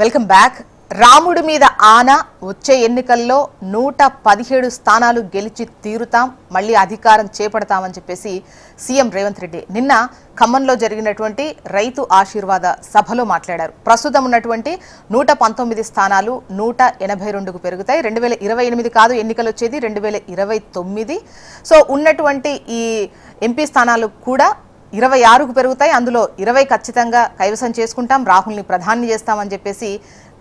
Welcome back. రాముడి మీద ఆన, వచ్చే ఎన్నికల్లో 117 స్థానాలు గెలిచి తీరుతాం, మళ్ళీ అధికారం చేపడతామని చెప్పేసి సీఎం రేవంత్ రెడ్డి నిన్న ఖమ్మంలో జరిగినటువంటి రైతు ఆశీర్వాద సభలో మాట్లాడారు. ప్రస్తుతం ఉన్నటువంటి 119 స్థానాలు 182కు పెరుగుతాయి. 2028 కాదు ఎన్నికలు వచ్చేది, 2029. సో ఉన్నటువంటి ఈ ఎంపీ స్థానాలు కూడా 26కు పెరుగుతాయి. అందులో 20 ఖచ్చితంగా కైవసం చేసుకుంటాం, రాహుల్ని ప్రధాని చేస్తామని చెప్పేసి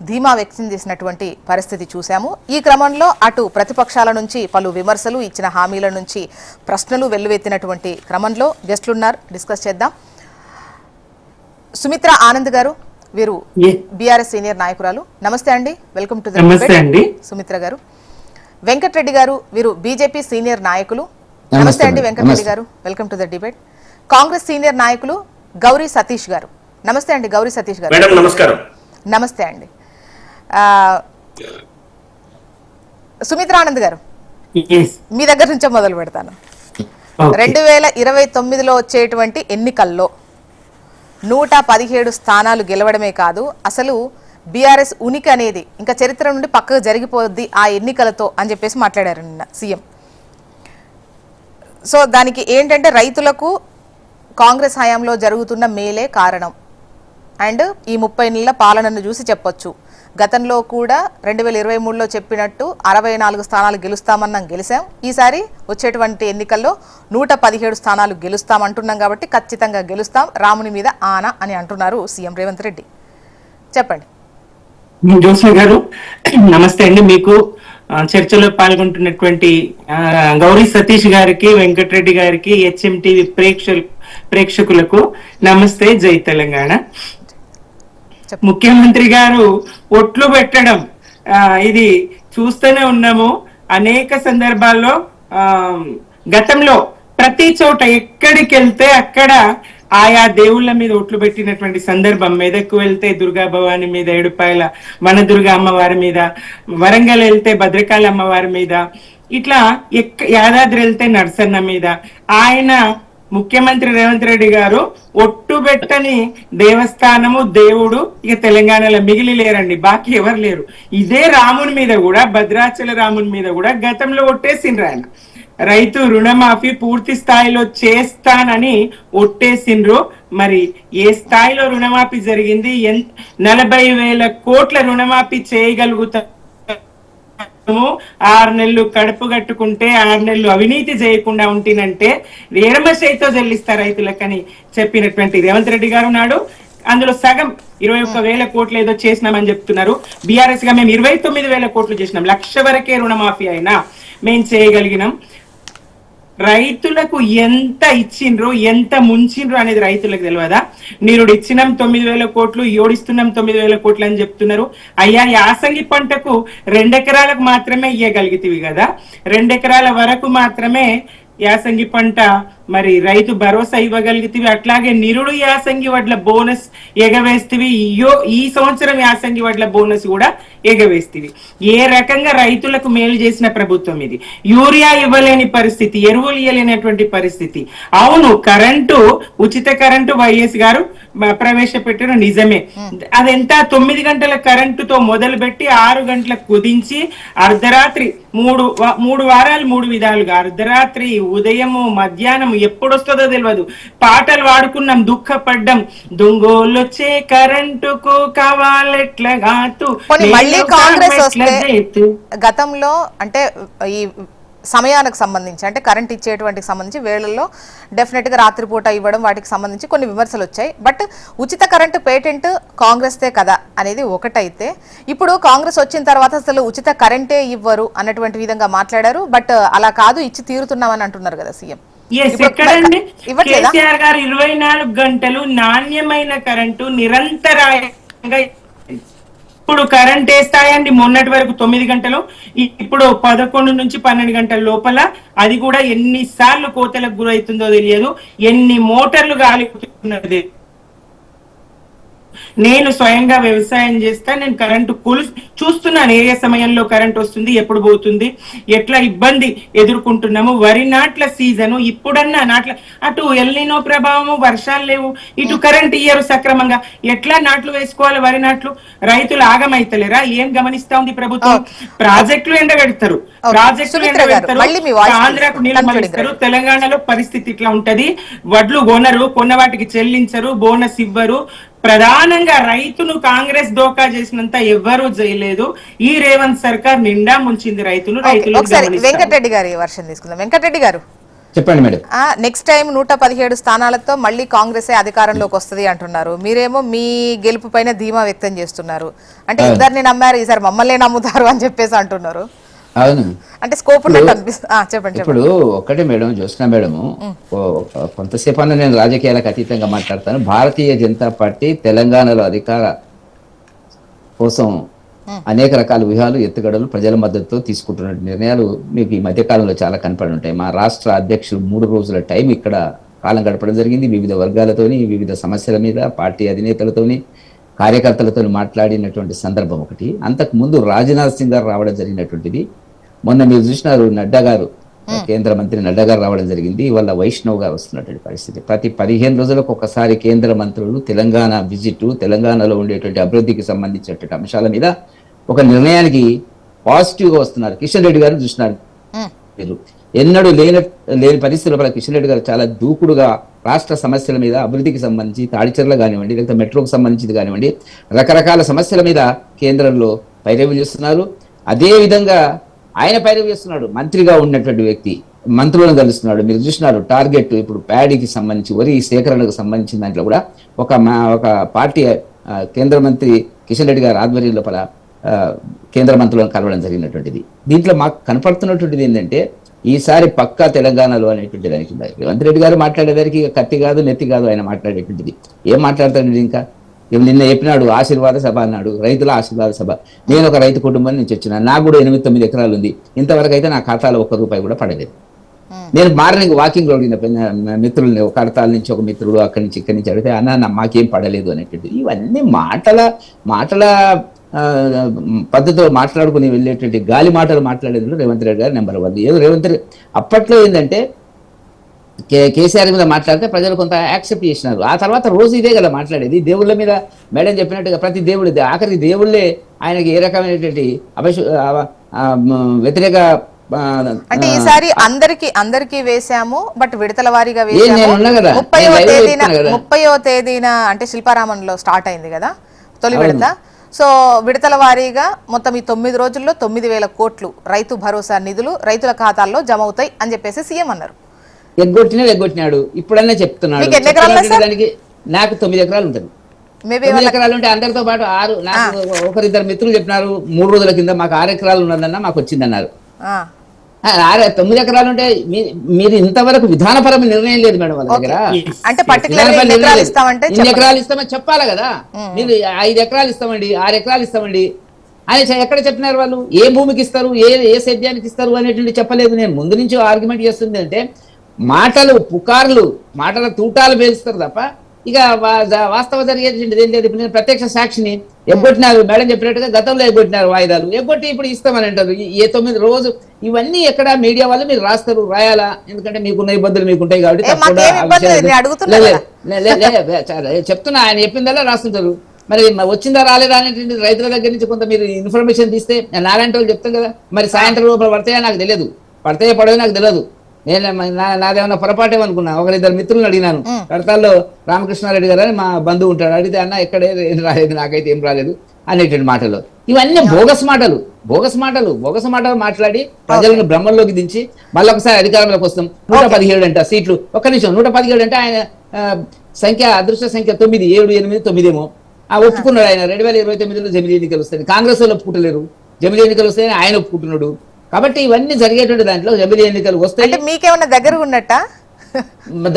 ధీమా వ్యక్తం చేసినటువంటి పరిస్థితి చూశాము. ఈ క్రమంలో అటు ప్రతిపక్షాల నుంచి పలు విమర్శలు, ఇచ్చిన హామీల నుంచి ప్రశ్నలు వెల్లువెత్తినటువంటి క్రమంలో గెస్టులున్నారు, డిస్కస్ చేద్దాం. సుమిత్ర ఆనంద్ గారు, వీరు బీఆర్ఎస్ సీనియర్ నాయకురాలు. నమస్తే అండి, welcome to the debate. Sumitra గారు. వెంకటరెడ్డి గారు, వీరు బీజేపీ సీనియర్ నాయకులు. నమస్తే అండి వెంకటరెడ్డి గారు, welcome to the debate. Congress senior నాయకులు గౌరీ సతీష్ గారు. నమస్తే అండి గౌరీ సతీష్ గారు. నమస్కారం. నమస్తే అండి. సుమిత్ర ఆనంద్ గారు, మీ దగ్గర నుంచే మొదలు పెడతాను. 2029లో వచ్చేటువంటి ఎన్నికల్లో 117 స్థానాలు గెలవడమే కాదు, అసలు బీఆర్ఎస్ ఉనికి అనేది ఇంకా చరిత్ర నుండి పక్కకు జరిగిపోద్ది ఆ ఎన్నికలతో అని చెప్పేసి మాట్లాడారు నిన్న సీఎం. సో దానికి ఏంటంటే రైతులకు కాంగ్రెస్ హయాంలో జరుగుతున్న మేలే కారణం అండ్ ఈ 30 నెలల పాలనను చూసి చెప్పొచ్చు. గతంలో కూడా 2023లో చెప్పినట్టు 64 స్థానాలు గెలుస్తామన్నాం, గెలిచాం. ఈసారి వచ్చేటువంటి ఎన్నికల్లో 117 స్థానాలు గెలుస్తామంటున్నాం కాబట్టి ఖచ్చితంగా గెలుస్తాం, రాముని మీద ఆన అని అంటున్నారు సీఎం రేవంత్ రెడ్డి. చెప్పండి. జోస్న గారు నమస్తే అండి. మీకు చర్చలో పాల్గొంటున్నటువంటి గౌరీ సతీష్ గారికి, వెంకటరెడ్డి గారికి, హెచ్ఎంటీవీ ప్రేక్షకులకు నమస్తే, జై తెలంగాణ. ముఖ్యమంత్రి గారు ఒట్లు పెట్టడం ఇది చూస్తూనే ఉన్నాము అనేక సందర్భాల్లో. గతంలో ప్రతి చోట ఎక్కడికి వెళ్తే అక్కడ ఆయా దేవుళ్ళ మీద ఒట్లు పెట్టినటువంటి సందర్భం. మెదక్కు వెళ్తే దుర్గా భవాని మీద, ఏడుపాయల వనదుర్గ అమ్మవారి మీద, వరంగల్ వెళ్తే భద్రకాళి అమ్మవారి మీద, ఇట్లా యాదాద్రి వెళ్తే నరసన్న మీద. ఆయన ముఖ్యమంత్రి రేవంత్ రెడ్డి గారు ఒట్టు పెట్టని దేవస్థానము, దేవుడు ఇక తెలంగాణలో మిగిలి లేరండి, బాకీ ఎవరు లేరు. ఇదే రాముని మీద కూడా, భద్రాచల రాముని మీద కూడా గతంలో ఒట్టేసిండ్రు. ఆయన రైతు రుణమాఫీ పూర్తి స్థాయిలో చేస్తానని ఒట్టేసిండ్రు. మరి ఏ స్థాయిలో రుణమాఫీ జరిగింది? 40,000 కోట్ల రుణమాఫీ చేయగలుగుతాము, 6 నెలలు కడుపు కట్టుకుంటే 6 నెలలు అవినీతి చేయకుండా ఉంటేనంటే ఎడమశైతో చెల్లిస్తారు రైతులకని చెప్పినటువంటి రేవంత్ రెడ్డి గారు నాడు. అందులో సగం 21,000 కోట్లు ఏదో చేసినామని చెప్తున్నారు. బీఆర్ఎస్ గా మేము 29,000 కోట్లు చేసినాం. 1,00,000 వరకే రుణమాఫీ అయినా మేము చేయగలిగినాం. రైతులకు ఎంత ఇచ్చిండ్రు, ఎంత ముంచిండ్రు అనేది రైతులకు తెలియదా? నీరుడు ఇచ్చినాం 9,000 కోట్లు, ఓడిస్తున్నాం 9,000 కోట్లు అని చెప్తున్నారు. అయ్యా, యాసంగి పంటకు 2 ఎకరాలకు మాత్రమే ఇయ్యగలిగితివి కదా, 2 ఎకరాల వరకు మాత్రమే యాసంగి పంట మరి రైతు భరోసా ఇవ్వగలిగితివి. అట్లాగే నిరుడు యాసంగి వడ్ల బోనస్ ఎగవేస్తివి. ఈ సంవత్సరం యాసంగి వడ్ల బోనస్ కూడా ఎగవేస్తివి. ఏ రకంగా రైతులకు మేలు చేసిన ప్రభుత్వం ఇది. యూరియా ఇవ్వలేని పరిస్థితి, ఎరువులు ఇవ్వలేనటువంటి పరిస్థితి. అవును, కరెంటు, ఉచిత కరెంటు వైఎస్ గారు ప్రవేశపెట్టిన నిజమే. అదెంత 9 గంటల కరెంటుతో మొదలు పెట్టి 6 గంటలకు కుదించి అర్ధరాత్రి 3 వారాలు 3 విధాలుగా, అర్ధరాత్రి, ఉదయము, మధ్యాహ్నం, ఎప్పుడు వస్తుందో తెలియదు, పాటలు వాడుకున్నాం, దుఃఖపడ్డం. దొంగోళ్ళొచ్చే కరెంటుకు కావాలెట్లగాతు. మళ్ళీ కాంగ్రెస్ వస్తే గతంలో అంటే ఈ సమయానికి సంబంధించి, అంటే కరెంట్ ఇచ్చేటువంటికి సంబంధించి వేళల్లో డెఫినెట్గా రాత్రిపూట ఇవ్వడం, వాటికి సంబంధించి కొన్ని విమర్శలు వచ్చాయి. బట్ ఉచిత కరెంటు పేటెంట్ కాంగ్రెస్దే కదా అనేది ఒకటైతే, ఇప్పుడు కాంగ్రెస్ వచ్చిన తర్వాత అసలు ఉచిత కరెంటే ఇవ్వరు అన్నటువంటి విధంగా మాట్లాడారు. బట్ అలా కాదు, ఇచ్చి తీరుతున్నామని అంటున్నారు కదా సీఎం. కేసీఆర్ గారు 24 గంటలు నాణ్యమైన కరెంటు నిరంతరాయంగా. ఇప్పుడు కరెంట్ వేస్తాయండి, మొన్నటి వరకు 9 గంటలు, ఇప్పుడు 11 నుంచి 12 గంటల లోపల. అది కూడా ఎన్నిసార్లు కోతలకు గురవుతుందో తెలియదు, ఎన్ని మోటార్లు గాలిపోతున్నది నేను స్వయంగా వ్యవసాయం చేస్తా, నేను కరెంటు చూస్తున్నాను ఏ సమయంలో కరెంట్ వస్తుంది, ఎప్పుడు పోతుంది, ఎట్లా ఇబ్బంది ఎదుర్కొంటున్నాము. వరి నాట్ల సీజను ఇప్పుడన్నా నాట్ల, అటు ఎల్నినో ప్రభావము, వర్షాలు లేవు, ఇటు కరెంట్ ఇయ్యరు సక్రమంగా, ఎట్లా నాట్లు వేసుకోవాలి వరి నాట్లు? రైతులు ఆగమైతలేరా? ఏం గమనిస్తా ఉంది ప్రభుత్వం? ప్రాజెక్టులు ఎండగడతారు, ప్రాజెక్టులు ఎండగడతారు, ఆంధ్రాకు నీళ్ళు మళ్ళిస్తారు. తెలంగాణలో పరిస్థితి ఇట్లా ఉంటది. వడ్లు కొనరు, కొన్న వాటికి చెల్లించరు, బోనస్ ఇవ్వరు. ప్రధానంగా రైతును కాంగ్రెస్ దోకా చేసినంత ఎవ్వరూ చేయలేదు. ఈ రేవంత్ సర్కార్ నిండా ముంచింది రైతులు. వెంకటరెడ్డి గారి వర్షం తీసుకుందాం. వెంకటరెడ్డి గారు చెప్పండి మేడం. నెక్స్ట్ టైం 117 స్థానాలతో మళ్ళీ కాంగ్రెసే అధికారంలోకి వస్తుంది అంటున్నారు. మీరేమో మీ గెలుపు పైన ధీమా వ్యక్తం చేస్తున్నారు. అంటే ఇద్దరిని నమ్మారు, ఈసారి మమ్మల్ని నమ్ముతారు అని చెప్పేసి అంటున్నారు. అవును, అంటే స్కోప్ చెప్పండి. ఇప్పుడు ఒకటే మేడం, జ్యోత్స్న మేడము, కొంతసేపు అన్న నేను రాజకీయాలకు అతీతంగా మాట్లాడతాను. భారతీయ జనతా పార్టీ తెలంగాణలో అధికార కోసం అనేక రకాల వ్యూహాలు, ఎత్తుగడలు, ప్రజల మద్దతుతో తీసుకుంటున్న నిర్ణయాలు మీకు ఈ మధ్యకాలంలో చాలా కనపడి ఉంటాయి. మా రాష్ట్ర అధ్యక్షులు 3 రోజుల టైం ఇక్కడ కాలం గడపడం జరిగింది. వివిధ వర్గాలతోని, వివిధ సమస్యల మీద పార్టీ అధినేతలతోని, కార్యకర్తలతో మాట్లాడినటువంటి సందర్భం ఒకటి. అంతకు ముందు రాజ్నాథ్ సింగ్ గారు రావడం జరిగినటువంటిది. మొన్న మీరు చూసినారు, నడ్డా గారు, కేంద్ర మంత్రి నడ్డా గారు రావడం జరిగింది. ఇవాళ వైష్ణవ్ గారు వస్తున్నటువంటి పరిస్థితి. ప్రతి 15 రోజులకు ఒకసారి కేంద్ర మంత్రులు తెలంగాణ విజిట్, తెలంగాణలో ఉండేటువంటి అభివృద్ధికి సంబంధించినటువంటి అంశాల మీద ఒక నిర్ణయానికి పాజిటివ్గా వస్తున్నారు. కిషన్ రెడ్డి గారిని చూసినారు మీరు. ఎన్నడూ లేని పరిస్థితుల కిషన్ రెడ్డి గారు చాలా దూకుడుగా రాష్ట్ర సమస్యల మీద, అభివృద్ధికి సంబంధించి తాడిచెర్ల కానివ్వండి, లేకపోతే మెట్రోకి సంబంధించింది కానివ్వండి, రకరకాల సమస్యల మీద కేంద్రంలో పైరవి చేస్తున్నారు. అదే విధంగా ఆయన పైరవి చేస్తున్నాడు. మంత్రిగా ఉన్నటువంటి వ్యక్తి మంత్రులను కలుస్తున్నాడు. మీరు చూసినారు, టార్గెట్ ఇప్పుడు ప్యాడీకి సంబంధించి, వరి సేకరణకు సంబంధించిన దాంట్లో కూడా ఒక పార్టీ కేంద్ర మంత్రి కిషన్ రెడ్డి గారి ఆధ్వర్యం లోపల కేంద్ర మంత్రులను కలవడం జరిగినటువంటిది. దీంట్లో మాకు కనపడుతున్నటువంటిది ఏంటంటే, ఈసారి పక్కా తెలంగాణలో అనేటువంటి దానికి రేవంత్ రెడ్డి గారు మాట్లాడేదానికి కత్తి కాదు, నెత్తి కాదు ఆయన మాట్లాడేటువంటిది. ఏం మాట్లాడతాడు ఇంకా? నిన్న చెప్పినాడు ఆశీర్వాద సభ అన్నాడు, రైతుల ఆశీర్వాద సభ. నేను ఒక రైతు కుటుంబం నుంచి వచ్చిన, నాకు కూడా 8-9 ఎకరాలు ఉంది. ఇంతవరకు అయితే నా ఖాతాలో ₹1 కూడా పడలేదు. నేను మార్నింగ్ వాకింగ్ లో మిత్రుల్ని, ఒక కడతాల నుంచి ఒక మిత్రుడు అక్కడి నుంచి ఇక్కడి నుంచి అడిగితే, అన్న మాకేం పడలేదు అనేటువంటిది. ఇవన్నీ మాటల పద్ధతిలో మాట్లాడుకుని వెళ్ళేటువంటి గాలి మాటలు మాట్లాడేది రేవంత్ రెడ్డి గారు నెంబర్ 1. ఏదో రేవంత్ రెడ్డి అప్పట్లో ఏంటంటే కేసీఆర్ మీద మాట్లాడితే ప్రజలు కొంత యాక్సెప్ట్ చేసినారు. ఆ తర్వాత రోజు ఇదే కదా మాట్లాడేది. దేవుళ్ళ మీద మేడం చెప్పినట్టుగా ప్రతి దేవుడు, ఆఖరికి దేవుళ్ళే ఆయనకి ఏ రకమైనటువంటి వ్యతిరేక, అంటే ఈసారి అందరికి వేసాము, బట్ విడతల వారీగా వేసాము. 30వ తేదీన అంటే శిల్పారామంలో స్టార్ట్ అయింది కదా తొలి విడత. సో విడతల వారీగా మొత్తం ఈ 9 రోజుల్లో 9,000 కోట్లు రైతు భరోసా నిధులు రైతుల ఖాతాల్లో జమ అవుతాయి అని చెప్పేసి సీఎం అన్నారు. ఎగ్గొట్టినాడు. ఇప్పుడన్నా చెప్తున్నాడు. నాకు 9 ఎకరాలు ఉంటుంది. 9 ఎకరాలు ఉంటే అందరితో పాటు 6, నాకు ఒకరిద్దరు మిత్రులు చెప్పినారు 3 రోజుల కింద మాకు 6 ఎకరాలు ఉన్నదన్నా మాకు వచ్చిందన్నారు. 9 ఎకరాలు ఉంటే మీరు ఇంతవరకు విధానపరమైన నిర్ణయం లేదు మేడం వాళ్ళ దగ్గర. ఇన్ని ఎకరాలు ఇస్తామని చెప్పాలి కదా. మీరు 5 ఎకరాలు ఇస్తామండి, 6 ఎకరాలు ఇస్తామండి అని ఎక్కడ చెప్పినారు వాళ్ళు? ఏ భూమికి ఇస్తారు, ఏ సేద్యానికి ఇస్తారు అనేటువంటి చెప్పలేదు. నేను ముందు నుంచి ఆర్గ్యుమెంట్ చేస్తుంది అంటే, మాటలు పుకార్లు, మాటల తూటాలు పేలుస్తారు తప్ప ఇక వాస్తవ జరిగేది ఏం లేదు. నేను ప్రత్యక్ష సాక్షిని. ఎగ్గొట్టినారు మేడం చెప్పినట్టుగా, గతంలో ఎగ్గొట్టినారు వాయిదాలు, ఎగ్గొట్టి ఇప్పుడు ఇస్తామని అంటారు. ఏ 9 రోజు ఇవన్నీ ఎక్కడ మీడియా వాళ్ళు మీరు రాయాలా? ఎందుకంటే మీకున్న ఇబ్బందులు మీకుంటాయి కాబట్టి చెప్తున్నా. ఆయన చెప్పిందల్లా రాస్తుంటారు. మరి వచ్చిందా రాలేదా అనేటువంటి రైతుల దగ్గర నుంచి కొంత మీరు ఇన్ఫర్మేషన్ తీస్తే నాలాంటి వాళ్ళు చెప్తాం కదా. మరి సాయంత్రం లోపల పడతాయా నాకు తెలియదు, పడతాయో పడవో నాకు తెలియదు. నేను నాదేమన్నా పొరపాటు ఏమనుకున్నా. ఒకరిద్దరు మిత్రులను అడిగినాను. కడతాల్లో రామకృష్ణారెడ్డి గారు అని మా బంధువు ఉంటాడు. అడిగితే అన్న ఎక్కడే ఏం రాలేదు, నాకైతే ఏం రాలేదు అనేటువంటి మాటలు. ఇవన్నీ బోగస్ మాటలు మాట్లాడి ప్రజలను భ్రమంలోకి దించి మళ్ళీ ఒకసారి అధికారంలోకి వస్తాం. 117 అంట సీట్లు. ఒక్క నిమిషం, 117 అంటే ఆయన సంఖ్య, అదృష్ట సంఖ్య 9, 7, 8, 9 ఏమో ఒప్పుకున్నాడు ఆయన. 2029లో జమిలీ ఎన్నికలు వస్తాయి. కాంగ్రెస్ వాళ్ళు ఒప్పుకుంటలేరు. జమిలీ ఎన్నికలు వస్తాయని ఆయన ఒప్పుకుంటున్నాడు. కాబట్టి ఇవన్నీ జరిగేటువంటి దాంట్లో జమిలీ ఎన్నికలు వస్తాయి. మీకేమన్నా దగ్గర ఉన్నట్ట?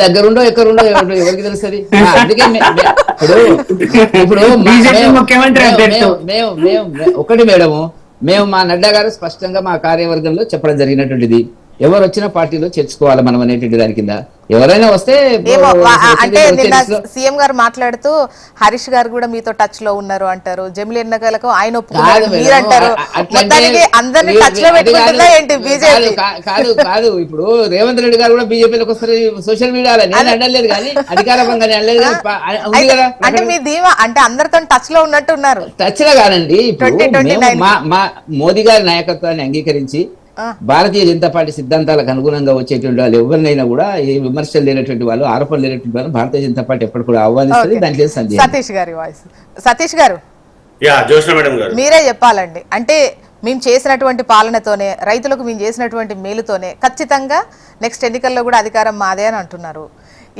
దగ్గరుండో ఎక్కడుండో ఎవరికి తెలుస్తుంది. అందుకే ఇప్పుడు ఒకటి మేడము, మేము మా నడ్డా గారు స్పష్టంగా మా కార్యవర్గంలో చెప్పడం జరిగినటువంటిది, ఎవరు వచ్చిన పార్టీలో చేర్చుకోవాలి మనం అనేటువంటి దాని కింద ఎవరైనా వస్తే ఏమో అంటే వచ్చే నిన్న లిస్టులో సీఎం గారు మాట్లాడుతూ హరీష్ గారు కూడా మీతో టచ్ లో ఉన్నారు అంటారు, జమిలి ఎన్నికలకు ఆయన కాదు ఒప్పుకున్నారు మేడం, మీరంటారు, అట్లంటే మొత్తానికి అందరినీ టచ్ లో అది కాదు, పెట్టుకుంటుందా ఏంటి బీజేపీ? కాదు కాదు ఇప్పుడు రేవంత్ రెడ్డి గారు కూడా బీజేపీలోకి వస్తారు సోషల్ మీడియాలో, నేను అనలేదు కానీ అధికారంగా అనలేదు కానీ ఉంది కదా. అంటే మీ ధీమా అంటే అందరితో టచ్ లో ఉన్నట్టు ఉన్నారు. టచ్ లో కాదండి, ఇప్పుడు 2029 మా మోదీ గారి నాయకత్వాన్ని అంగీకరించి భారతీయ జనతా పార్టీ సిద్ధాంతాలకు అనుగుణంగా వచ్చేటువంటి వాళ్ళు ఎవరినైనా కూడా ఏ విమర్శలు లేనటువంటి వాళ్ళు, ఆరోపణలు లేనటువంటి వాళ్ళు భారతీయ జనతా పార్టీ ఎప్పుడు కూడా ఆహ్వానిస్తుంది. Okay. దాంట్లో సందేహం. సతీష్ గారి వాయిస్. సతీష్ గారు జోష్న మేడం గారు, మీరే చెప్పాలండి. అంటే మేము చేసినటువంటి పాలనతోనే, రైతులకు మేము చేసినటువంటి మేలుతోనే ఖచ్చితంగా నెక్స్ట్ ఎన్నికల్లో కూడా అధికారం మాదే అని అంటున్నారు.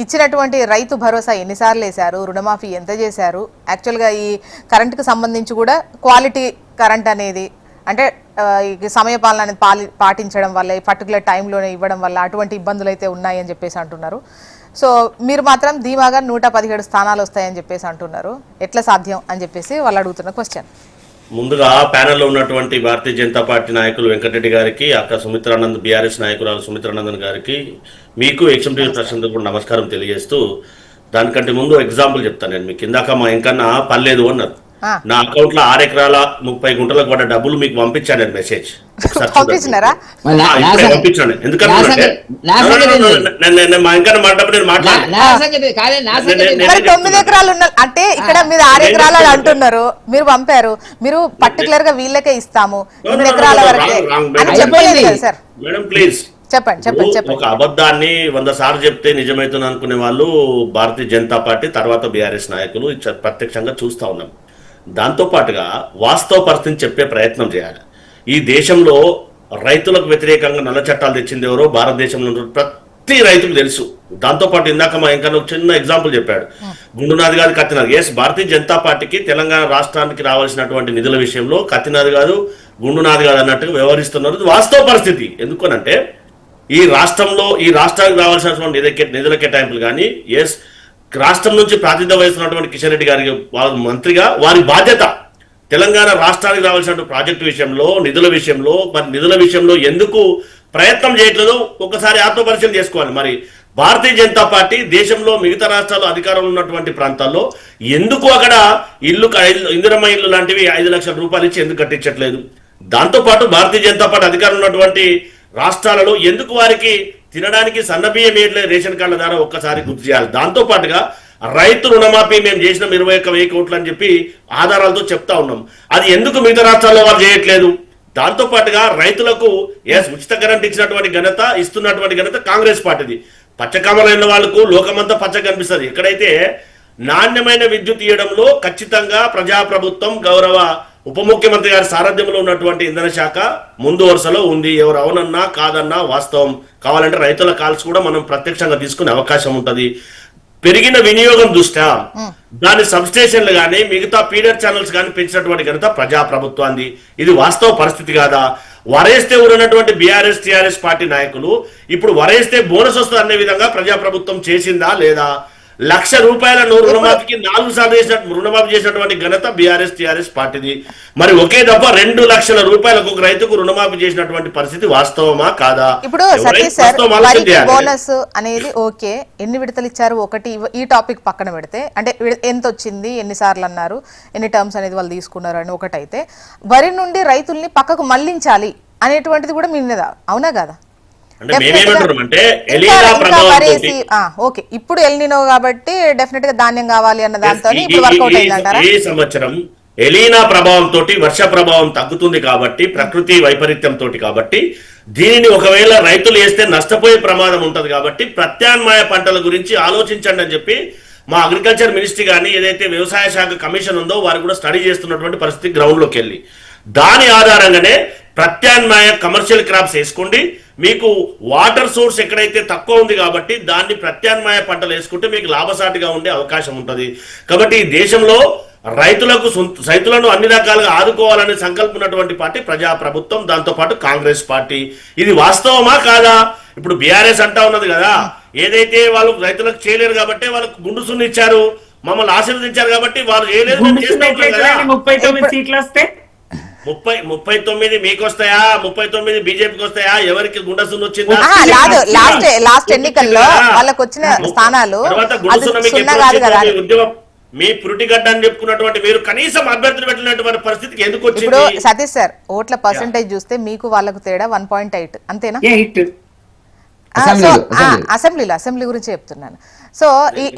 ఇచ్చినటువంటి రైతు భరోసా ఎన్నిసార్లు వేశారు, రుణమాఫీ ఎంత చేశారు, యాక్చువల్గా ఈ కరెంటుకు సంబంధించి కూడా క్వాలిటీ కరెంట్ అనేది అంటే ఈ సమయపాలన అనేది పాటించడం వల్ల, ఈ పర్టికులర్ టైంలోనే ఇవ్వడం వల్ల అటువంటి ఇబ్బందులు అయితే ఉన్నాయని చెప్పేసి అంటున్నారు. సో మీరు మాత్రం ధీమాగా 117 స్థానాలు వస్తాయని చెప్పేసి అంటున్నారు. ఎట్లా సాధ్యం అని చెప్పేసి వాళ్ళు అడుగుతున్న క్వశ్చన్. ముందుగా ప్యానెల్లో ఉన్నటువంటి భారతీయ జనతా పార్టీ నాయకులు వెంకటరెడ్డి గారికి, అక్క సుమిత్రానంద్, బీఆర్ఎస్ నాయకురాలు సుమిత్రానందన్ గారికి, మీకు ఎగ్జిక్యూటివ్ ప్రశ్నలకు కూడా నమస్కారం తెలియజేస్తూ, దానికంటే ముందు ఎగ్జాంపుల్ చెప్తాను నేను మీకు. ఇందాక మా ఇంకన్నా పర్లేదు అన్నారు, నా అకౌంట్ లో 6 ఎకరాల 30 గుంటలకు పడ్డ డబ్బులు మీకు పంపించాను నేను మెసేజ్. పంపించినారా? పంపించాను. ఎందుకంటే మా ఇంకన్నా మా డబ్బు నేను మాట్లాడాను. మరి 9 ఎకరాలు ఉన్న అంటే ఇక్కడ మీరు 6 ఎకరాలు అని అంటున్నారు, మీరు పంపారు, మీరు పర్టికులర్ గా వీళ్ళకే ఇస్తాము 8 ఎకరాల వరకే అని చెప్పలేదు కదా సార్. మేడం ప్లీజ్ చెప్పండి. ఒక అబద్ధాన్ని 100 సార్లు చెప్తే నిజమైతుంది అనుకునే వాళ్ళు భారతీయ జనతా పార్టీ, తర్వాత బీఆర్ఎస్ నాయకులు ప్రత్యక్షంగా చూస్తా ఉన్నాం. దాంతో పాటుగా వాస్తవ పరిస్థితిని చెప్పే ప్రయత్నం చేయాలి. ఈ దేశంలో రైతులకు వ్యతిరేకంగా నల్ల చట్టాలు తెచ్చింది ఎవరో భారతదేశంలో ప్రతి రైతుకు తెలుసు. దాంతో పాటు ఇందాక మా ఇంకా చిన్న ఎగ్జాంపుల్ చెప్పాడు, గుండునాథ్ గారు, కత్తినాథ్. ఎస్, భారతీయ జనతా పార్టీకి తెలంగాణ రాష్ట్రానికి రావాల్సినటువంటి నిధుల విషయంలో కత్తినాథ్ గారు, గుండునాథ్ గారు అన్నట్టుగా వ్యవహరిస్తున్నారు. వాస్తవ పరిస్థితి. ఎందుకనంటే ఈ రాష్ట్రానికి రావాల్సినటువంటి నిధుల కేటాయింపులు కానీ, ఎస్, రాష్ట్రం నుంచి ప్రాతినిధ్యం వహిస్తున్నటువంటి కిషన్ రెడ్డి గారికి వాళ్ళ మంత్రిగా వారి బాధ్యత తెలంగాణ రాష్ట్రానికి రావాల్సిన ప్రాజెక్టు విషయంలో, నిధుల విషయంలో ఎందుకు ప్రయత్నం చేయట్లేదో ఒకసారి ఆత్మపరిశీలన చేసుకోవాలి. మరి భారతీయ జనతా పార్టీ దేశంలో మిగతా రాష్ట్రాల్లో అధికారంలో ఉన్నటువంటి ప్రాంతాల్లో ఎందుకు అక్కడ ఇందిరమ్మ ఇల్లు లాంటివి 5 లక్షల రూపాయలు ఇచ్చి ఎందుకు కట్టించట్లేదు? దాంతోపాటు భారతీయ జనతా పార్టీ అధికారంలో ఉన్నటువంటి రాష్ట్రాలలో ఎందుకు వారికి తినడానికి సన్నబియ్యం వేయట్లేదు రేషన్ కార్డుల ద్వారా ఒక్కసారి గుర్తు చేయాలి. దాంతో పాటుగా రైతు రుణమాఫీ మేము చేసిన 21,000 కోట్లు అని చెప్పి ఆధారాలతో చెప్తా ఉన్నాం. అది ఎందుకు మిగతా రాష్ట్రాల్లో వాళ్ళు చేయట్లేదు? దాంతో పాటుగా రైతులకు ఉచిత కరెంట్ ఇస్తున్నటువంటి ఘనత కాంగ్రెస్ పార్టీది. పచ్చకమలైన వాళ్ళకు లోకమంతా పచ్చ కనిపిస్తుంది. ఎక్కడైతే నాణ్యమైన విద్యుత్ ఇవ్వడంలో ఖచ్చితంగా ప్రజాప్రభుత్వం, గౌరవ ఉప ముఖ్యమంత్రి గారి సారథ్యంలో ఉన్నటువంటి ఇంధన శాఖ ముందు వరుసలో ఉంది. ఎవరు అవునన్నా కాదన్నా వాస్తవం. కావాలంటే రైతుల కాల్స్ కూడా మనం ప్రత్యక్షంగా తీసుకునే అవకాశం ఉంటది. పెరిగిన వినియోగం దృష్ట్యా దాని సబ్స్టేషన్లు కానీ మిగతా ఫీడర్ ఛానల్స్ కానీ పెంచినటువంటి ఘనత ప్రజాప్రభుత్వాన్ని. ఇది వాస్తవ పరిస్థితి కాదా? వరేస్తే ఊరినటువంటి బీఆర్ఎస్ టీఆర్ఎస్ పార్టీ నాయకులు ఇప్పుడు వరేస్తే బోనస్ వస్తుంది అనే విధంగా ప్రజాప్రభుత్వం చేసిందా లేదా? 1,00,000 రూపాయల రుణమాఫీకి 4 సార్లు రుణమాఫీ చేసినటువంటి ఘనత బీఆర్ఎస్ టీఆర్ఎస్ పార్టీది. మరి ఒకే దఫ 2 లక్షల రూపాయలకు ఒక రైతుకు రుణమాఫీ చేసినటువంటి పరిస్థితి వాస్తవమా కాదా? ఇప్పుడు సతీష్ సార్, బోనస్ అనేది ఓకే, ఎన్ని విడతలు ఇచ్చారు ఒకటి, ఈ టాపిక్ పక్కన పెడితే, అంటే ఎంత వచ్చింది, ఎన్నిసార్లు అన్నారు, ఎన్ని టర్మ్స్ అనేది వాళ్ళు తీసుకున్నారు అని ఒకటైతే, వరి నుండి రైతుల్ని పక్కకు మళ్లించాలి అనేటువంటిది కూడా మీ మీద అవునా కదా? ఓకే, ఇప్పుడు ఎల్నినో కాబట్టి డెఫినెట్ గా ధాన్యం కావాలి అన్న దాంతో వర్కౌట్ అయిందంటారా? ఈ సంవత్సరం ఎలీనా ప్రభావంతో వర్ష ప్రభావం తగ్గుతుంది కాబట్టి, ప్రకృతి వైపరీత్యంతో కాబట్టి దీనిని ఒకవేళ రైతులు వేస్తే నష్టపోయే ప్రమాదం ఉంటది కాబట్టి ప్రత్యామ్నాయ పంటల గురించి ఆలోచించండి అని చెప్పి మా అగ్రికల్చర్ మినిస్ట్రీ కానీ ఏదైతే వ్యవసాయ శాఖ కమిషన్ ఉందో వారు కూడా స్టడీ చేస్తున్నటువంటి పరిస్థితి గ్రౌండ్ లోకి వెళ్ళి దాని ఆధారంగానే ప్రత్యామ్నాయ కమర్షియల్ క్రాప్స్ వేసుకోండి. మీకు వాటర్ సోర్స్ ఎక్కడైతే తక్కువ ఉంది కాబట్టి దాన్ని ప్రత్యామ్నాయ పంటలు వేసుకుంటే మీకు లాభసాటిగా ఉండే అవకాశం ఉంటుంది. కాబట్టి ఈ దేశంలో రైతులను అన్ని రకాలుగా ఆదుకోవాలనే సంకల్పం ఉన్నటువంటి పార్టీ ప్రజాప్రభుత్వం, దాంతోపాటు కాంగ్రెస్ పార్టీ. ఇది వాస్తవమా కాదా? ఇప్పుడు బీఆర్ఎస్ అంటా ఉన్నది కదా, ఏదైతే వాళ్ళు రైతులకు చేయలేరు కాబట్టి వాళ్ళకు గుండు సున్ని ఇచ్చారు, మమ్మల్ని ఆశీర్వదించారు కాబట్టి వాళ్ళు చేయలేరు. 39 సీట్లు వస్తే 39 మీకు వస్తాయా, 39 బీజేపీకి వస్తాయా, ఎవరికి గుండసును వచ్చిందా? లాస్ట్ ఎన్నికల్లో వాళ్ళకి వచ్చిన స్థానాలు తర్వాత అది గుండసున్న మీకు సున్నా ఎప్పుడు కాదు కదా. వచ్చిందో మీ ఉద్యమం, మీ పురిటిగడ్డ అని చెప్పుకున్నటువంటి మీరు కనీసం అభ్యర్థులు పెట్టినటువంటి పరిస్థితికి ఎందుకు ఇప్పుడు వచ్చింది? సతీష్ సార్ ఓట్ల పర్సంటేజ్ చూస్తే మీకు వాళ్ళకు తేడా 1.8 అంతేనా? 8 అసెంబ్లీ గురించి చెప్తున్నాను. సో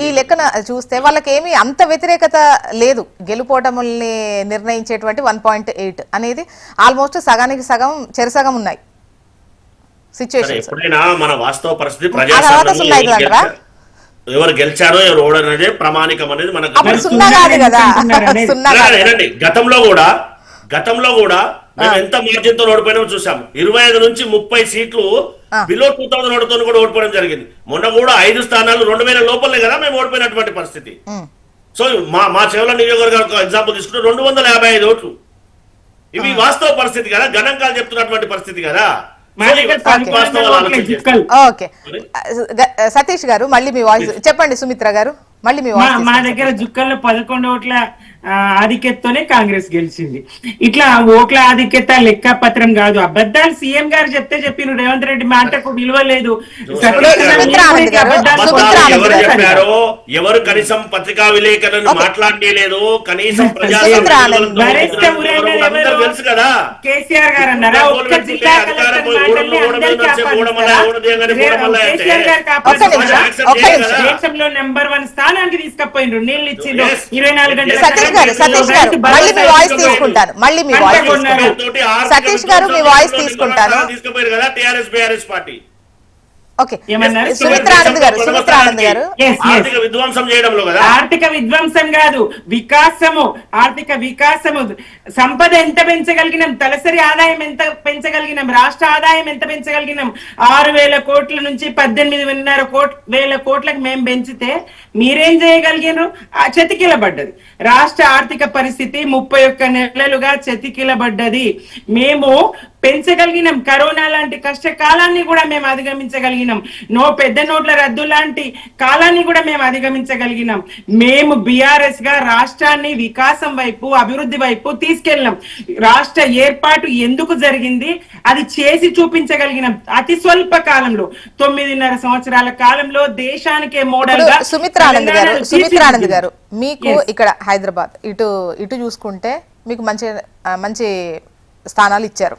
ఈ లెక్కన చూస్తే వాళ్ళకి ఏమి అంత వ్యతిరేకత లేదు. గెలుపోటముల్ని నిర్ణయించేటువంటి 1.8 అనేది ఆల్మోస్ట్ సగానికి సగం చెరసగం ఉన్నాయి సిచ్యువేషన్. ఎప్పుడైనా మన వాస్తవ పరిస్థితి తర్వాత సున్నా ప్రజాస్వామ్యంలో అవుతుందంటారా? ఎవరు గెలిచారో ఎవరు ఓడనేది ప్రామాణికం అనేది మనకు అప్పుడు సున్నా కాదు కదా, సున్నా కాదు కదా. వినండి, గతంలో కూడా మేము ఎంత మార్జిన్ తో ఓడిపోయినా చూసాం. 25 నుంచి 30 సీట్లు బిలో 2000 ఓటుతో కూడా ఓడిపోవడం జరిగింది. మొన్న కూడా 5 స్థానాలు 2000 లోపలే కదా మేము ఓడిపోయినటువంటి పరిస్థితి. సో మా చెవుల నియోజకవర్గ ఎగ్జాంపుల్ తీసుకుంటే 255 ఓట్లు. ఇవి వాస్తవ పరిస్థితి కదా, గణాంకాలు చెప్తున్నటువంటి పరిస్థితి కదా. ఓకే సతీష్ గారు మళ్ళీ మీ వాయిస్ చెప్పండి. సుమిత్ర గారు మళ్ళీ మీ వాయిస్. మా దగ్గర జుక్కల్లో 11 ఓట్ల ఆధిక్యతతోనే కాంగ్రెస్ గెలిచింది. ఇట్లా ఓట్ల ఆధిక్యత లెక్క పత్రం కాదు. అబద్ధాలు సీఎం గారు చెప్తే చెప్పిన రేవంత్ రెడ్డి మాటకు విలువ లేదు. ఎవరు కనీసం పత్రికా విలేకరులను మాట్లాడలేదు, కనీసం తెలుసు కదా. కేసీఆర్ గారు అన్నారా ఒక్క జిల్లా దేశంలో నెంబర్ 1 స్థానానికి తీసుకపోయిండ్రు. నీళ్ళు ఇచ్చిండ్రు 24 గంటల. సతీష్ గారు మళ్ళీ మీ వాయిస్ తీసుకుంటాను. సతీష్ గారు మీ వాయిస్ తీసుకుంటాను. ఓకే సుమిత్ర ఆనంద్ గారు ఆర్థిక విధ్వంసం చేయడంలో కదా. ఆర్థిక విధ్వంసం కాదు, వికాసము. ఆర్థిక వికాసము, సంపద ఎంత పెంచగలిగినాం, తలసరి ఆదాయం ఎంత పెంచగలిగినాం, రాష్ట్ర ఆదాయం ఎంత పెంచగలిగినాం. 6,000 కోట్ల నుంచి 18,500 కోట్లకు మేము పెంచితే మీరేం చేయగలిగినారు? చతికిలబడ్డది రాష్ట్ర ఆర్థిక పరిస్థితి. 31 నెలలుగా చతికిలబడ్డది. మేము పెంచగలిగినాం. కరోనా లాంటి కష్టకాలాన్ని కూడా మేము అధిగమించగలిగినాం. పెద్ద నోట్ల రద్దు లాంటి కాలాన్ని కూడా మేము అధిగమించగలిగినాం. మేము బీఆర్ఎస్ గా రాష్ట్రాన్ని వికాసం వైపు, అభివృద్ధి వైపు తీసుకెళ్ళినాం. రాష్ట్ర ఏర్పాటు ఎందుకు జరిగింది అది చేసి చూపించగలిగినాం. అతి స్వల్ప కాలంలో 9.5 సంవత్సరాల కాలంలో దేశానికే మోడల్ గా. సుమిత్ర ఆనంద్ గారు మీకు ఇక్కడ హైదరాబాద్ ఇటు చూసుకుంటే మీకు మంచి స్థానాలు ఇచ్చారు.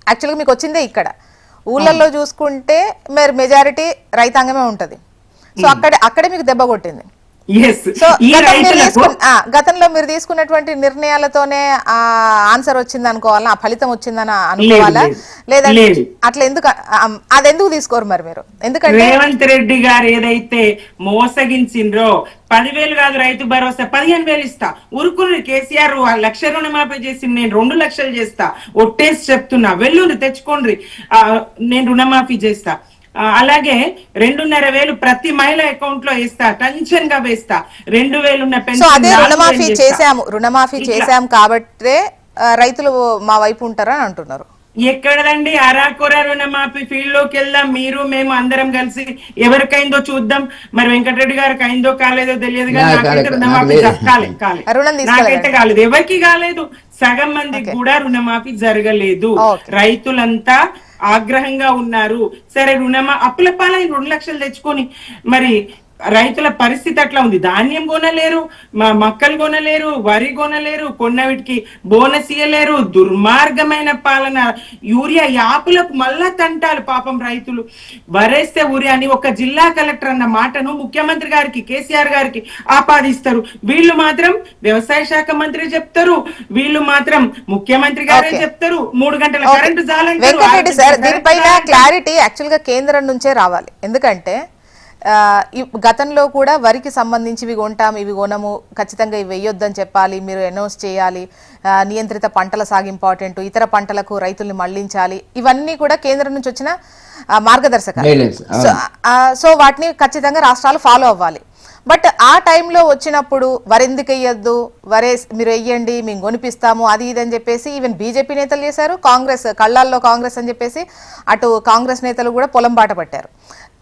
యాక్చువల్గా మీకు వచ్చిందే ఇక్కడ. ఊళ్ళల్లో చూసుకుంటే మరి మెజారిటీ రైతాంగమే ఉంటది. సో అక్కడే మీకు దెబ్బ కొట్టింది. సో గతంలో మీరు తీసుకున్నటువంటి నిర్ణయాలతోనే ఆన్సర్ వచ్చింది అనుకోవాలా, ఆ ఫలితం వచ్చిందని అనుకోవాలా, లేదా అట్లా ఎందుకు తీసుకోరు మరి మీరు? ఎందుకంటే రేవంత్ రెడ్డి గారు ఏదైతే మోసగించిండ్రో 10,000 కాదు రైతు భరోసా 15,000 ఇస్తా ఉరుకుని. కేసీఆర్ 1,00,000 రుణమాఫీ చేసి నేను 2 లక్షలు చేస్తా, ఒట్టేసి చెప్తున్నా, వెల్లుని తెచ్చుకోండి, నేను రుణమాఫీ చేస్తా. అలాగే 2,500 ప్రతి మహిళ అకౌంట్ లో వేస్తా, టెన్షన్ గా వేస్తా. 2,000 ఉన్న పెన్షన్ రుణమాఫీ చేశాం కాబట్టే రైతులు మా వైపు ఉంటారని అంటున్నారు. ఎక్కడదండి అరాకొర రుణమాఫీ? ఫీల్డ్ లోకి వెళ్దాం, మీరు మేము అందరం కలిసి ఎవరికైందో చూద్దాం. మరి వెంకటరెడ్డి గారికి అయిందో కాలేదో తెలియదు కానీ నాకైతే రుణమాఫీ నాకైతే కాలేదు, ఎవరికి కాలేదు. సగం మందికి కూడా రుణమాఫీ జరగలేదు. రైతులంతా ఆగ్రహంగా ఉన్నారు. సరే అప్పుల పాలైన 2 లక్షలు తెచ్చుకొని మరి రైతుల పరిస్థితి అట్లా ఉంది. ధాన్యం కొనలేరు, మక్కలు కొనలేరు, వరి కొనలేరు, కొన్నవిటికి బోనస్ ఇయ్యలేరు. దుర్మార్గమైన పాలన. యూరియా యాపులకు మళ్ళా తంటాలు పాపం రైతులు. వరేస్తే ఊరియా అని ఒక జిల్లా కలెక్టర్ అన్న మాటను ముఖ్యమంత్రి గారికి, కేసీఆర్ గారికి ఆపాదిస్తారు. వీళ్ళు మాత్రం వ్యవసాయ శాఖ మంత్రి చెప్తారు, వీళ్ళు మాత్రం ముఖ్యమంత్రి గారే చెప్తారు. 3 గంటల కరెంటు వెంకటరెడ్డి సార్ దీనిపైన క్లారిటీ యాక్చువల్ గా కేంద్రం నుంచే రావాలి. ఎందుకంటే గతంలో కూడా వరికి సంబంధించి ఇవి కొంటాం, ఇవి కొనము, ఖచ్చితంగా ఇవి వేయొద్దని చెప్పాలి, మీరు అనౌన్స్ చేయాలి, నియంత్రిత పంటల సాగు ఇంపార్టెంట్, ఇతర పంటలకు రైతుల్ని మళ్లించాలి, ఇవన్నీ కూడా కేంద్రం నుంచి వచ్చిన మార్గదర్శకాలు. సో వాటిని ఖచ్చితంగా రాష్ట్రాలు ఫాలో అవ్వాలి. బట్ ఆ టైంలో వచ్చినప్పుడు వరెందుకు వేయొద్దు, మీరు వెయ్యండి, మేము కొనిపిస్తాము, అది ఇది అని చెప్పేసి ఈవెన్ బీజేపీ నేతలు చేశారు, కళ్ళాల్లో కాంగ్రెస్ అని చెప్పేసి అటు కాంగ్రెస్ నేతలు కూడా పొలం బాట పట్టారు.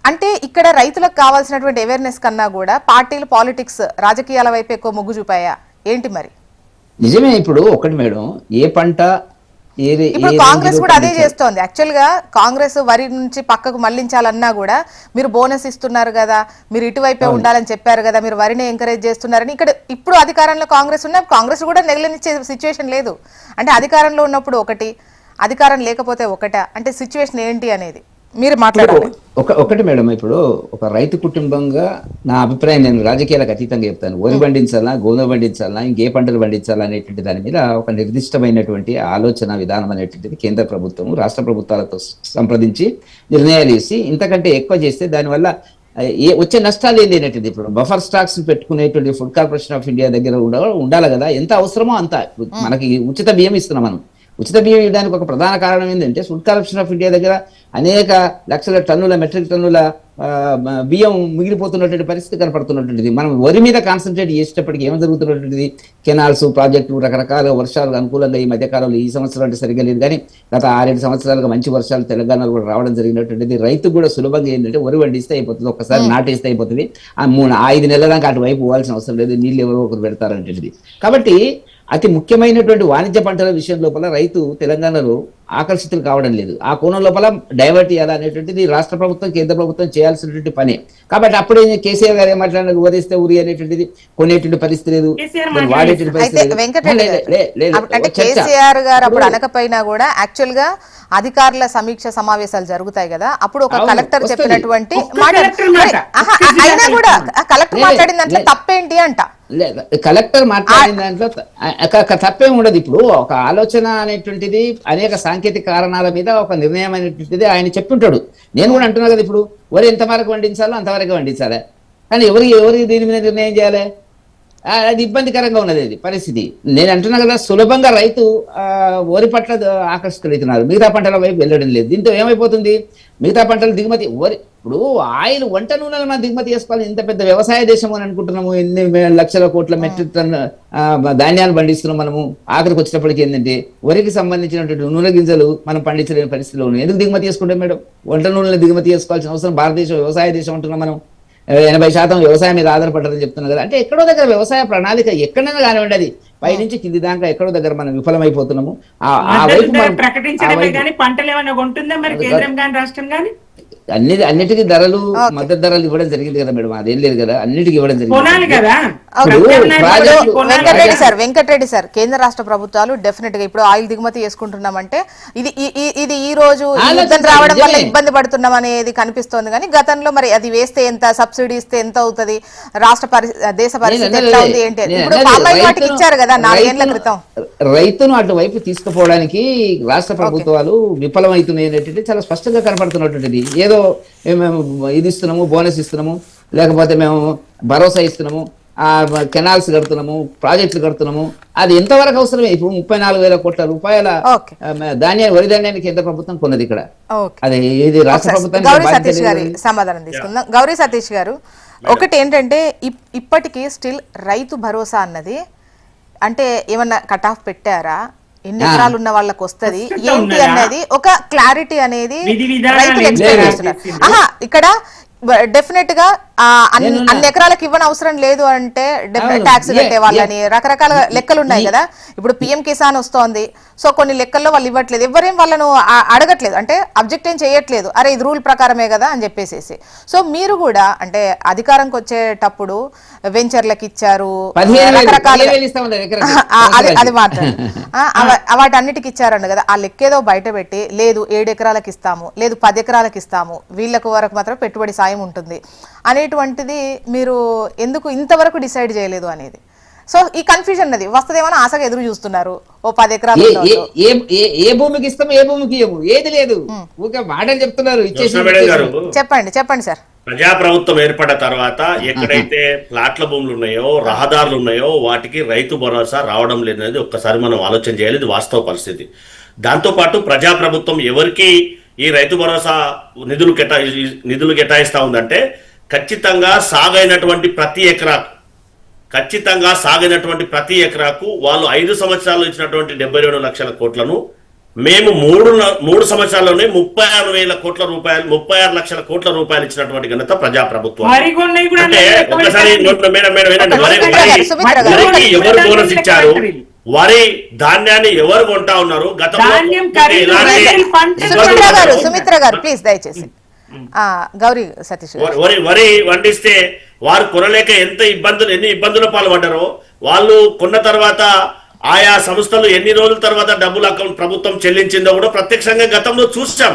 అంటే ఇక్కడ రైతులకు కావాల్సినటువంటి అవేర్నెస్ కన్నా కూడా పార్టీలు, పాలిటిక్స్, రాజకీయాల వైపు ఎక్కువ మొగ్గు చూపాయా ఏంటి మరి? నిజమే. ఇప్పుడు ఒకటి మేడం, ఏ పంట ఇప్పుడు కాంగ్రెస్ కూడా అదే చేస్తోంది. యాక్చువల్ గా కాంగ్రెస్ వరి నుంచి పక్కకు మళ్లించాలన్నా కూడా మీరు బోనస్ ఇస్తున్నారు కదా, మీరు ఇటువైపే ఉండాలని చెప్పారు కదా, మీరు వరిని ఎంకరేజ్ చేస్తున్నారని ఇక్కడ ఇప్పుడు అధికారంలో కాంగ్రెస్ ఉన్న కాంగ్రెస్ కూడా నెగలనిచ్చే సిచ్యువేషన్ లేదు. అంటే అధికారంలో ఉన్నప్పుడు ఒకటి, అధికారం లేకపోతే ఒకట, అంటే సిచ్యువేషన్ ఏంటి అనేది మీరు మాట్లాడాలి. ఒకటి మేడం, ఇప్పుడు ఒక రైతు కుటుంబంగా నా అభిప్రాయం, నేను రాజకీయాలకు అతీతంగా చెప్తాను. వరి పండించాలా, గోధుమ పండించాలా, ఇంకే పంటలు పండించాలా అనేటువంటి దాని మీద ఒక నిర్దిష్టమైనటువంటి ఆలోచన విధానం అనేటువంటిది కేంద్ర ప్రభుత్వం రాష్ట్ర ప్రభుత్వాలతో సంప్రదించి నిర్ణయాలు ఇసి ఇంతకంటే ఎక్కువ చేస్తే దానివల్ల వచ్చే నష్టాలు ఏంటి అనేటువంటి, ఇప్పుడు బఫర్ స్టాక్స్ పెట్టుకునేటువంటి ఫుడ్ కార్పొరేషన్ ఆఫ్ ఇండియా దగ్గర ఉండాలి కదా, ఎంత అవసరమో అంత. మనకి ఉచిత బియ్యం ఇస్తున్నాం మనం. ఉచిత బియ్యం ఇవ్వడానికి ఒక ప్రధాన కారణం ఏంటంటే ఫుడ్ కార్పొరేషన్ ఆఫ్ ఇండియా దగ్గర అనేక లక్షల టన్నుల మెట్రిక్ టన్నుల బియ్యం మిగిలిపోతున్నటువంటి పరిస్థితి కనపడుతున్నటువంటిది. మనం వరి మీద కాన్సన్ట్రేట్ చేసేటప్పటికి ఏం జరుగుతున్నటువంటిది, కెనాల్స్, ప్రాజెక్టులు, రకరకాల వర్షాలు అనుకూలంగా ఈ మధ్యకాలంలో, ఈ సంవత్సరం అంటే సరిగ్గా లేదు కానీ గత 6-7 సంవత్సరాలుగా మంచి వర్షాలు తెలంగాణలో కూడా రావడం జరిగినటువంటిది. రైతు కూడా సులభంగా ఏంటంటే వరి వండిస్తే అయిపోతుంది, ఒక్కసారి నాటేస్తే అయిపోతుంది. 5 నెలల దాకా అటువైపు పోవాల్సిన అవసరం లేదు, నీళ్ళు ఎవరో ఒకరు పెడతారంటేది. కాబట్టి అతి ముఖ్యమైనటువంటి వాణిజ్య పంటల విషయం లోపల రైతు తెలంగాణలో ఆకర్షితులు కావడం లేదు. ఆ కోణం లోపల డైవర్ట్ చేయాలనేటువంటిది రాష్ట్ర ప్రభుత్వం, కేంద్ర ప్రభుత్వం చేయాల్సినటువంటి పని. కాబట్టి అప్పుడే కేసీఆర్ గారు ఏమాట్లాడిన వరిస్తే ఊరి అనేటువంటిది కొనేటువంటి పరిస్థితి లేదు, వాడేటువంటి పరిస్థితి లేదు. అంటే కేసీఆర్ గారు అప్పుడు అనకపోయినా కూడా యాక్చువల్ గా అధికారుల సమీక్ష సమావేశాలు జరుగుతాయి కదా, అప్పుడు ఒక కలెక్టర్ చెప్పినటువంటి మాట అయినా కూడా కలెక్టర్ మాట్లాడిన దాంట్లో తప్పేంటి అంట. కలెక్టర్ మాట్లాడిన దాంట్లో తప్పేం ఉండదు. ఇప్పుడు ఒక ఆలోచన అనేటువంటిది అనేక సాంకేతిక కారణాల మీద ఒక నిర్ణయం అనేటువంటిది ఆయన చెప్తుంటాడు. నేను కూడా అంటున్నా కదా, ఇప్పుడు వరి ఎంతవరకు వండించాలో అంతవరకు వండించాలి, కానీ ఎవరికి దీని మీద నిర్ణయం చేయాలి, అది ఇబ్బందికరంగా ఉన్నది అది పరిస్థితి. నేను అంటున్నా కదా, సులభంగా రైతు వరి పట్ల ఆకర్షితులవుతున్నారు, మిగతా పంటల వైపు వెళ్ళడం లేదు. దీంతో ఏమైపోతుంది, మిగతా పంటలు దిగుమతి, వరి ఇప్పుడు ఆయిల్, వంట నూనెలు మనం దిగుమతి చేసుకోవాలి. ఇంత పెద్ద వ్యవసాయ దేశం అని అనుకుంటున్నాము, ఎన్ని లక్షల కోట్ల మెట్రిక్ టన్ ధాన్యాలు పండిస్తున్నాం మనము. ఆఖరికి వచ్చేటప్పటికి ఏంటంటే వరికి సంబంధించినటువంటి నూనె గింజలు మనం పండించలేని పరిస్థితిలో ఉన్నాయి. ఎందుకు దిగుమతి చేసుకుంటాం మేడం? వంట నూనెలు దిగుమతి చేసుకోవాల్సిన అవసరం, భారతదేశం వ్యవసాయ దేశం అంటున్నాం మనం, 80% వ్యవసాయం మీద ఆధారపడ్డదని చెప్తున్నాం కదా. అంటే ఎక్కడో దగ్గర వ్యవసాయ ప్రణాళిక ఎక్కడైనా కానివ్వండి, అది పైనుంచి కింది దాకా ఎక్కడో దగ్గర మనం విఫలమైపోతున్నాము. ప్రకటించడమే కానీ పంటలు ఏమైనా కొంటుందా మరి కేంద్రం కానీ రాష్ట్రం కానీ? అన్నిటికీ ధరలు, మద్దతు ధరలు ఇవ్వడం జరిగింది కదా మేడం, అదేం లేదు కదా, అన్నిటికీ ఇవ్వడం జరిగింది. వెంకటరెడ్డి సార్, కేంద్ర రాష్ట్ర ప్రభుత్వాలు డెఫినెట్ గా ఇప్పుడు ఆయిల్ దిగుమతి చేసుకుంటున్నామంటే ఇది ఈ రోజు యుద్ధం రావడం వల్ల ఇబ్బంది పడుతున్నాం అనేది కనిపిస్తోంది. కానీ గతంలో మరి అది వేస్తే ఎంత, సబ్సిడీ ఇస్తే ఎంత అవుతుంది, దేశ పరిస్థితి ఎట్లా ఉంది ఏంటి, ఇప్పుడు పామాయిల్ వాటికి ఇచ్చారు కదా 4 ఏళ్ల క్రితం. రైతును అటువైపు తీసుకుపోవడానికి రాష్ట్ర ప్రభుత్వాలు విఫలమవుతున్నాయి అనేటువంటి చాలా స్పష్టంగా కనపడుతున్నటువంటిది. ఏదో మేము ఇది ఇస్తున్నాము, బోనస్ ఇస్తున్నాము, లేకపోతే మేము భరోసా ఇస్తున్నాము, కెనాల్స్ కడుతున్నాము, ప్రాజెక్టులు కడుతున్నాము, అది ఎంతవరకు అవసరమే? ఇప్పుడు 34,000 కోట్ల రూపాయల వరి ధాన్యాన్ని కేంద్ర ప్రభుత్వం కొన్నది ఇక్కడ. అది ఇది రాష్ట్ర ప్రభుత్వం సమాధానం తీసుకుందాం. గౌరీ సతీష్ గారు, ఒకటి ఏంటంటే ఇప్పటికీ స్టిల్ రైతు భరోసా అన్నది అంటే ఏమన్నా కట్ ఆఫ్ పెట్టారా, ఎన్ని ఎకరాలు ఉన్న వాళ్ళకి వస్తుంది ఏంటి అనేది ఒక క్లారిటీ అనేది రైతులు ఎక్స్పెక్ట్ చేస్తున్నారు. ఇక్కడ డెఫినెట్ గా అన్ని ఎకరాలకు ఇవ్వని అవసరం లేదు అంటే ట్యాక్స్ కట్టే వాళ్ళని రకరకాల లెక్కలు ఉన్నాయి కదా. ఇప్పుడు పిఎం కిసాన్ వస్తోంది, సో కొన్ని లెక్కల్లో వాళ్ళు ఇవ్వట్లేదు, ఎవరేం వాళ్ళను అడగట్లేదు, అంటే అబ్జెక్ట్ ఏం చేయట్లేదు, అరే ఇది రూల్ ప్రకారమే కదా అని చెప్పేసి. సో మీరు కూడా అంటే అధికారంకి వచ్చేటప్పుడు వెంచర్లకు ఇచ్చారు, రకరకాల అది మాట్లాడు వాటన్నిటికి ఇచ్చారండి కదా, ఆ లెక్కేదో బయట పెట్టి లేదు 7 ఎకరాలకు ఇస్తాము, లేదు 10 ఎకరాలకు ఇస్తాము, వీళ్ళకు వరకు మాత్రం పెట్టుబడి సాయం ఉంటుంది అనేటువంటిది మీరు ఎందుకు ఇంతవరకు డిసైడ్ చేయలేదు అనేది. సో ఈ కన్ఫ్యూజన్ అనేది వస్తుందేమో ఆశగా ఎదురు చూస్తున్నారు. ఓ 10 ఎకరాలు ఏ భూమికి ఇస్తాం, ఏ భూమికి ఏది లేదు, మాటలు చెప్తున్నారు. చెప్పండి సార్. ప్రజాప్రభుత్వం ఏర్పడిన తర్వాత ఎక్కడైతే ప్లాట్ల భూములు ఉన్నాయో, రహదారులు ఉన్నాయో వాటికి రైతు భరోసా రావడం లేదనేది ఒక్కసారి మనం ఆలోచన చేయాలి. ఇది వాస్తవ పరిస్థితి. దాంతోపాటు ప్రజాప్రభుత్వం ఎవరికి ఈ రైతు భరోసా నిధులు కేటాయిస్తా ఉందంటే ఖచ్చితంగా సాగైనటువంటి ప్రతి ఎకరాకు వాళ్ళు 5 సంవత్సరాలు ఇచ్చినటువంటి 72 లక్షల కోట్లను మేము 3 సంవత్సరాల్లోనే 36,000 కోట్ల రూపాయలు, 36 లక్షల కోట్ల రూపాయలు ఇచ్చినటువంటి ఘనత ప్రజాప్రభుత్వం. అంటే ఒకసారి ఎవరు బోనస్ ఇచ్చారు, వరి ధాన్యాన్ని ఎవరు కొంటా ఉన్నారు గతంలో ధాన్యం ఖరీదు ఇలాంటి రైతులు పంట సుమిత్ర గారు ప్లీజ్ దయచేసి గౌరీ సతీష్ గారు. వరి వండిస్తే వారు కొనలేక ఎన్ని ఇబ్బందుల పాల్పడ్డారో వాళ్ళు కొన్న తర్వాత ఆయా సంస్థలు ఎన్ని రోజుల తర్వాత డబ్బులు అకౌంట్ ప్రభుత్వం చెల్లించిందో కూడా ప్రత్యక్షంగా గతంలో చూసాం.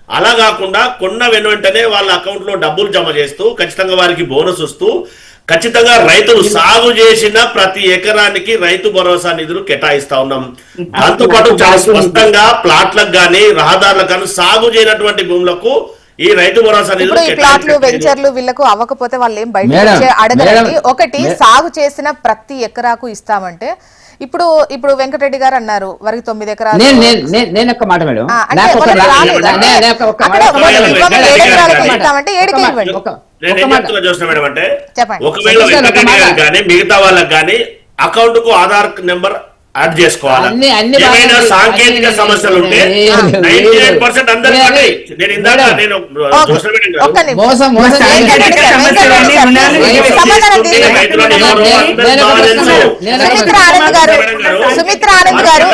అలా కాకుండా కొన్న వెంటనే వాళ్ళ అకౌంట్ లో డబ్బులు జమ చేస్తూ ఖచ్చితంగా వారికి బోనస్ వస్తూ ఖచ్చితంగా రైతులు సాగు చేసిన ప్రతి ఎకరానికి రైతు భరోసా నిధులు కేటాయిస్తా ఉన్నాం. దాంతో పాటు చాలా స్పష్టంగా ప్లాట్లకు గానీ రహదారులకు కానీ సాగు చేయనటువంటి భూములకు ఈ రైతు భరోసా నిధులు ఇప్పుడు ఈ ప్లాట్లు వెంచర్లు వీళ్ళకు అవ్వకపోతే వాళ్ళు ఏం బయట అడగండి. ఒకటి సాగు చేసిన ప్రతి ఎకరాకు ఇస్తామంటే ఇప్పుడు వెంకటరెడ్డి గారు అన్నారు వరకు 9 ఎకరాలు. నేను ఒక్క మాట మేడం, అంటే నాకు ఒక వాళ్ళకి రాలేదు. ఒక్క అక్కడ మాట. మినిమం 7 ఎకరాలకు ఇస్తామంటే 7కి ఇవ్వండి. నేను ఏం చెప్తున్నా చూసిన మేడం అంటే చెప్పండి. ఒకవేళ వెంకటరెడ్డి గారికి కానీ మిగతా వాళ్ళకి కానీ అకౌంట్ కు ఆధార్ నెంబర్ యాడ్ చేసుకోవాలి. ఏమైనా సాంకేతిక సమస్యలు ఉంటే 98% అందరూ నేను ఇందాక నేను చూసిన మేడం గారు ఒక్క నిమిషం. మోసం వెంకటరెడ్డి గారు, వెంకటరెడ్డి గారు, సమాధానం తీయండి. సుమిత్ర ఆనంద్ గారు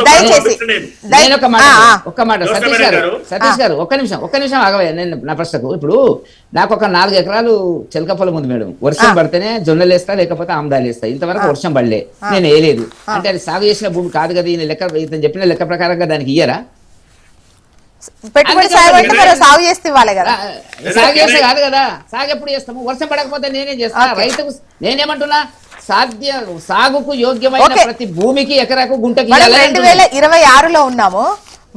దయచేసి నేను ఒక్క మాట సతీష్ గారు ఒక్క నిమిషం ఆగవయ్యా. నేను నా ప్రశ్నకు ఇప్పుడు నాకు ఒక 4 ఎకరాలు చిలక పొలం ఉంది మేడం. వర్షం పడితేనే జొన్నలు వేస్తా లేకపోతే ఆముదాలు వేస్తా. ఇంతవరకు వర్షం పడలే, నేను వేయలేదు అంటే అది సాగు చేసిన భూమి కాదు కదా. ఈయన ఇతను చెప్పిన లెక్క ప్రకారంగా దానికి ఇయ్యరా? పెట్టుబడి సాగు అంటే మరి సాగు చేస్తే ఇవ్వాలి కదా. సాగు చేస్తే కాదు కదా, సాగు ఎప్పుడు చేస్తాము? వర్షం పడకపోతే నేనేం చేస్తా? రైతుకు నేనేమంటున్నా, సాగుకు యోగ్యమైన ప్రతి భూమికి ఎకరాకు గుంటకి 2026లో ఉన్నాము.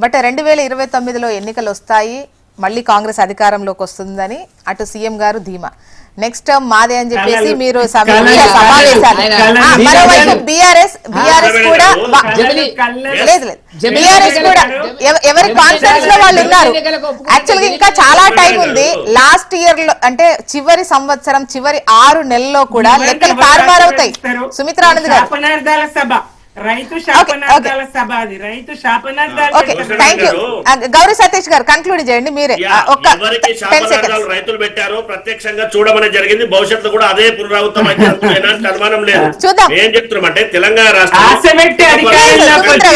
బట్ 2029లో ఎన్నికలు వస్తాయి, మళ్ళీ కాంగ్రెస్ అధికారంలోకి వస్తుందని అటు సీఎం గారు ధీమా. నెక్స్ట్ టర్మ్ మాదే అని చెప్పేసి మీరు సమావేశాలు. మరోవైపు బీఆర్ఎస్ కూడా బీఆర్ఎస్ కూడా ఎవరి కాన్ఫరెన్స్ లో వాళ్ళు ఉన్నారు. యాక్చువల్ గా ఇంకా చాలా టైం ఉంది. లాస్ట్ ఇయర్ లో అంటే చివరి సంవత్సరం చివరి 6 నెలల్లో కూడా లెక్కలు తారుమారవుతాయి. సుమిత్ర ఆనంద్ గారు, రైతు శాపనార్థాల సభ, అది రైతు శాపనార్థాలు. Thank you. గౌరీ సతీష్ గారు కంక్లూడ్ చేయండి మీరే. ఎవరికి శాపనార్థాలు రైతులు పెట్టారో ప్రత్యక్షంగా చూడమని జరిగింది. భవిష్యత్తు కూడా అదే పునరావృతం అయితే అనుమానం లేదు. చూద్దాం. ఏం చెప్తున్నామంటే తెలంగాణ రాష్ట్రం ఆశపెట్టి అధికారంలోకి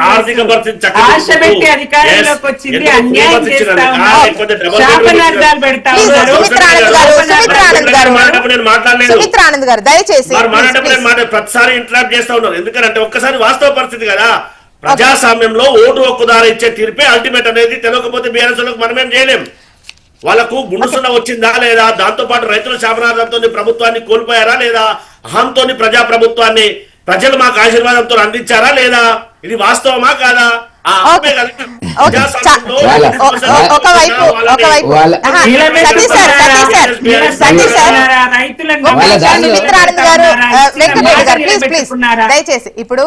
ఆర్థిక పరిస్థితి అధికారంలోకి వచ్చింది, అన్యాయం చేస్తా ఉన్నారు, శాపనార్థాలు పెడతా ఉన్నారు. నేను మాట్లాడలేదు. సుమిత్ర ఆనంద్ గారు దయచేసి ప్రతిసారి ఇంటరాక్ట్ చేస్తా ఉన్నారు. ఎందుకంటే ఒక్కసారి వాస్తవ పరిస్థితి కదా. ప్రజాస్వామ్యంలో ఓటు హక్కుదారు ఇచ్చే తీర్పే అల్టిమేట్ అనేది. తెలియకపోతే బీఆర్ఎస్ మనమేం చేయలేం. వాళ్ళకు గుండుసున్న వచ్చిందా లేదా, దాంతో పాటు రైతుల శాపనార్థంతో ప్రభుత్వాన్ని కోల్పోయారా లేదా, అహంతో ప్రజా ప్రభుత్వాన్ని ప్రజలు మాకు ఆశీర్వాదంతో అందించారా లేదా, ఇది వాస్తవమా కాదా? దయచేసి ఇప్పుడు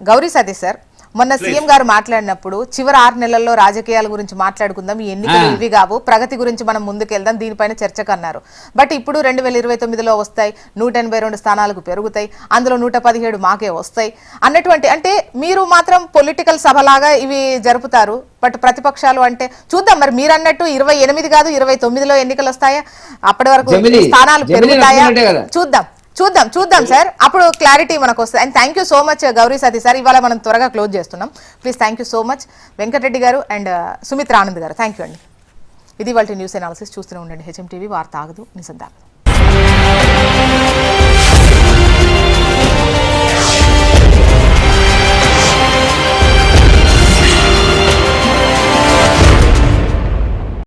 గౌరీ సతీష్ సార్, మొన్న సీఎం గారు మాట్లాడినప్పుడు చివరి 6 నెలల్లో రాజకీయాల గురించి మాట్లాడుకుందాం, ఈ ఎన్నికలు ఇవి కావు, ప్రగతి గురించి మనం ముందుకెళ్దాం, దీనిపైన చర్చకు అన్నారు. బట్ ఇప్పుడు 2029లో వస్తాయి, 182 స్థానాలకు పెరుగుతాయి, అందులో 117 మాకే వస్తాయి అన్నటువంటి, అంటే మీరు మాత్రం పొలిటికల్ సభలాగా ఇవి జరుపుతారు. బట్ ప్రతిపక్షాలు అంటే చూద్దాం, మరి మీరు అన్నట్టు 28 కాదు 29లో ఎన్నికలు వస్తాయా, అప్పటి వరకు స్థానాలు పెరుగుతాయా, చూద్దాం సార్, అప్పుడు క్లారిటీ మనకు వస్తుంది. And thank you so much Gauri Satish sir. ఇవాళ మనం త్వరగా క్లోజ్ చేస్తున్నాం. Please thank you so much Venkatareddy గారు అండ్ సుమిత్ర ఆనంద్ గారు. థ్యాంక్ యూ అండి. ఇది వాళ్ళ న్యూస్ అనాలిసిస్. చూస్తూనే ఉండండి HM TV. వార్త ఆగదు, నిజం దాగదు.